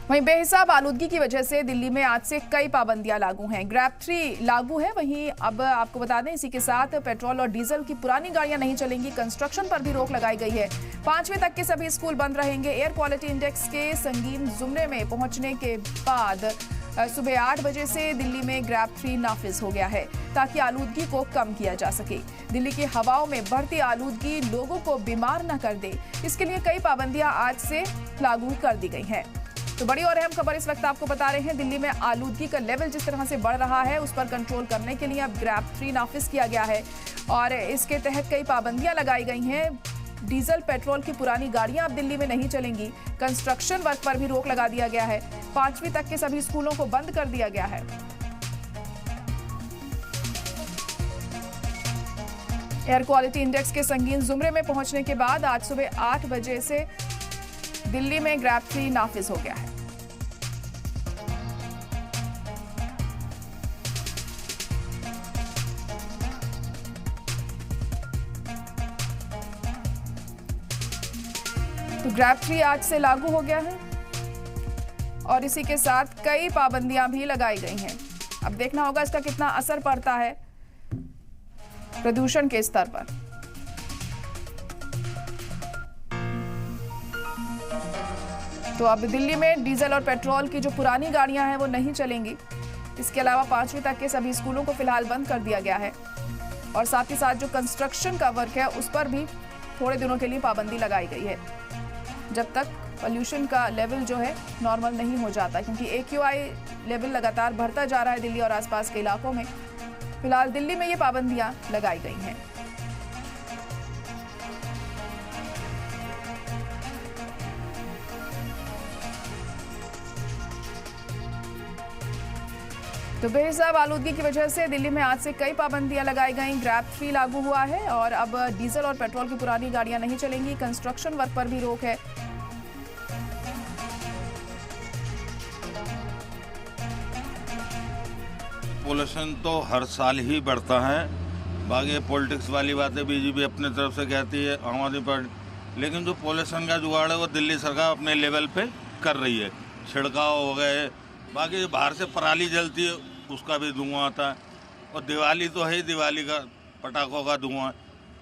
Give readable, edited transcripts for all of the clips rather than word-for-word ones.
वहीं बेहिसाब आलूदगी की वजह से दिल्ली में आज से कई पाबंदियां लागू हैं। ग्रैब 3 लागू है। वहीं अब आपको बता दें, इसी के साथ पेट्रोल और डीजल की पुरानी गाड़ियां नहीं चलेंगी। कंस्ट्रक्शन पर भी रोक लगाई गई है। 5वीं तक के सभी स्कूल बंद रहेंगे। एयर क्वालिटी इंडेक्स के संगीन जुमरे में पहुंचने के बाद सुबह 8 बजे से दिल्ली में ग्रैब 3 नाफिज हो गया है, ताकि आलूदगी को कम किया जा सके। दिल्ली की हवाओं में बढ़ती आलूदगी लोगों को बीमार न कर दे, इसके लिए कई पाबंदियां आज से लागू कर दी गई हैं। तो बड़ी और अहम खबर इस वक्त आपको बता रहे हैं। दिल्ली में आलूदगी का लेवल जिस तरह से बढ़ रहा है, उस पर कंट्रोल करने के लिए अब ग्रैब 3 नाफिज किया गया है और इसके तहत कई पाबंदियां लगाई गई हैं। डीजल पेट्रोल की पुरानी गाड़ियां अब दिल्ली में नहीं चलेंगी। कंस्ट्रक्शन वर्क पर भी रोक लगा दिया गया है। 5वीं तक के सभी स्कूलों को बंद कर दिया गया है। एयर क्वालिटी इंडेक्स के संगीन जुमरे में पहुंचने के बाद आज सुबह 8 बजे से दिल्ली में ग्रैब 3 नाफिज हो गया है। तो ग्रैब 3 आज से लागू हो गया है और इसी के साथ कई पाबंदियां भी लगाई गई हैं। अब देखना होगा इसका कितना असर पड़ता है प्रदूषण के स्तर पर। तो अब दिल्ली में डीजल और पेट्रोल की जो पुरानी गाड़ियां हैं वो नहीं चलेंगी। इसके अलावा 5वीं तक के सभी स्कूलों को फिलहाल बंद कर दिया गया है और साथ ही साथ जो कंस्ट्रक्शन का वर्क है उस पर भी थोड़े दिनों के लिए पाबंदी लगाई गई है, जब तक पोल्यूशन का लेवल जो है नॉर्मल नहीं हो जाता, क्योंकि AQI लेवल लगातार बढ़ता जा रहा है दिल्ली और आसपास के इलाकों में। फिलहाल दिल्ली में ये पाबंदियां लगाई गई हैं। तो बेहिसाब आलूदगी की वजह से दिल्ली में आज से कई पाबंदियां लगाई गई। ग्रैब 3 लागू हुआ है और अब डीजल और पेट्रोल की पुरानी गाड़ियां नहीं चलेंगी। कंस्ट्रक्शन वर्क पर भी रोक है। पोल्यूशन तो हर साल ही बढ़ता है। बाकी पॉलिटिक्स वाली बातें बीजेपी अपने तरफ से कहती है, आम आदमी पार्टी, लेकिन जो पोल्यूशन का जुगाड़ है वो दिल्ली सरकार अपने लेवल पे कर रही है। छिड़काव हो गए, बाकी जो बाहर से पराली जलती है उसका भी धुआं आता है, और दिवाली तो है ही, दिवाली का पटाखों का धुआं।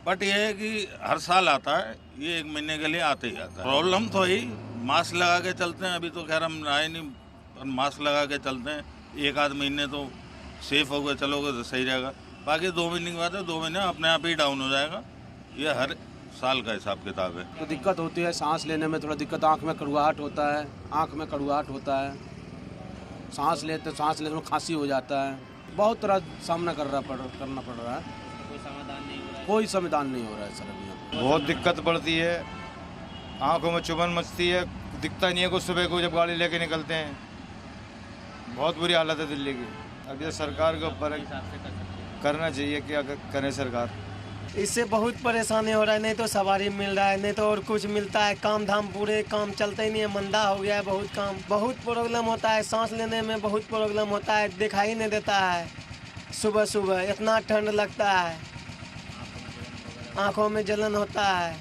बट ये है कि हर साल आता है, ये 1 महीने के लिए आते ही आता है। प्रॉब्लम तो है ही, मास्क लगा के चलते हैं। अभी तो खैर हम आए नहीं, पर मास्क लगा के चलते हैं। 1 आध महीने तो सेफ हो गए, चलोगे तो सही रहेगा। बाकी 2 महीने के बाद 2 महीने अपने आप ही डाउन हो जाएगा। ये हर साल का हिसाब किताब है। तो दिक्कत होती है, सांस लेने में थोड़ा दिक्कत, आँख में कड़वाहट होता है, सांस लेते में खांसी हो जाता है। बहुत तरह सामना करना पड़ रहा है। कोई समाधान नहीं हो रहा है सर अभी यहाँ पे। बहुत दिक्कत पड़ती है, आंखों में चुभन मचती है, दिखता नहीं है कुछ सुबह को जब गाड़ी लेके निकलते हैं। बहुत बुरी हालत है दिल्ली की। अब ये सरकार के ऊपर करना चाहिए, क्या करे सरकार। इससे बहुत परेशानी हो रहा है, नहीं तो सवारी मिल रहा है, नहीं तो और कुछ मिलता है। काम धाम पूरे काम चलते ही नहीं है, मंदा हो गया है बहुत काम। बहुत प्रॉब्लम होता है, सांस लेने में बहुत प्रॉब्लम होता है, दिखाई नहीं देता है। सुबह सुबह इतना ठंड लगता है, आँखों में जलन होता है।